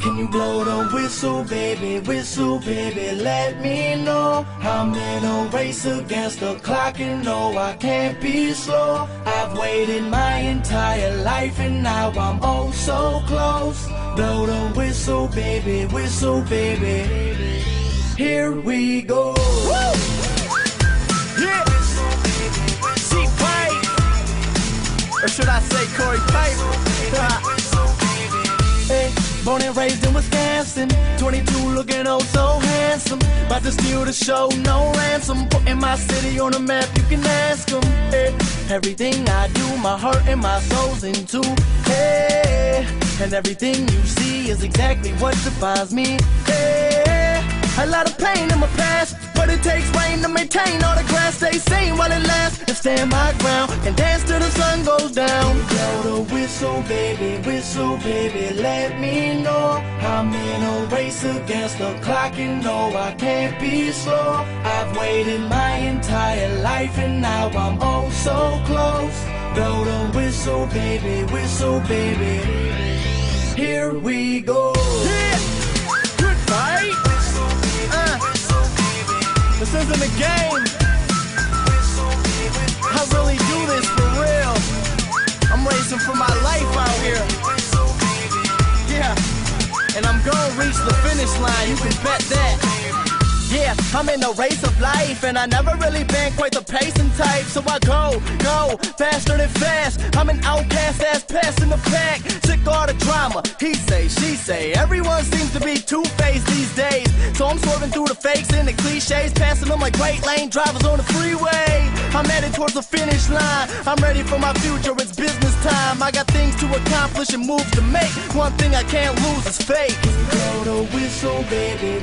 Can you blow the whistle, baby, let me know. I'm in a race against the clock and no, I can't be slow. I've waited my entire life and now I'm oh so close. Blow the whistle, baby, here we go. Woo! Yeah! G-Pipe! Or should I say Corey Pipe? Hey, born and raised in Wisconsin, 22 looking oh so handsome. About to steal the show, no ransom. Putting my city on the map, you can ask them. Hey, everything I do, my heart and my soul's into. Hey, and everything you see is exactly what defines me. Hey, a lot of pain in my past, but it takes rain to maintain all the grass stays sane while it lasts. And stand my ground and dance till the sun goes down. Blow the whistle, baby, let me know. I'm in a race against the clock and no, I can't be slow. I've waited my entire life and now I'm oh so close. Blow the whistle, baby, here we go. Yeah! Good fight! This isn't a game. I really do this for real. I'm racing for my life out here. Yeah, and I'm gonna reach the finish line, you can bet that. Yeah, I'm in a race of life, and I never really been quite the pacing type. So I go, faster than fast. I'm an outcast ass pest in the pack. Sick all the drama, he say, she say. Everyone seems to be two-faced these days. So I'm swerving through the fakes and the cliches, passing them like great lane drivers on the freeway. I'm headed towards the finish line. I'm ready for my future, it's business time. I got things to accomplish and moves to make. One thing I can't lose is faith. Blow the whistle, baby.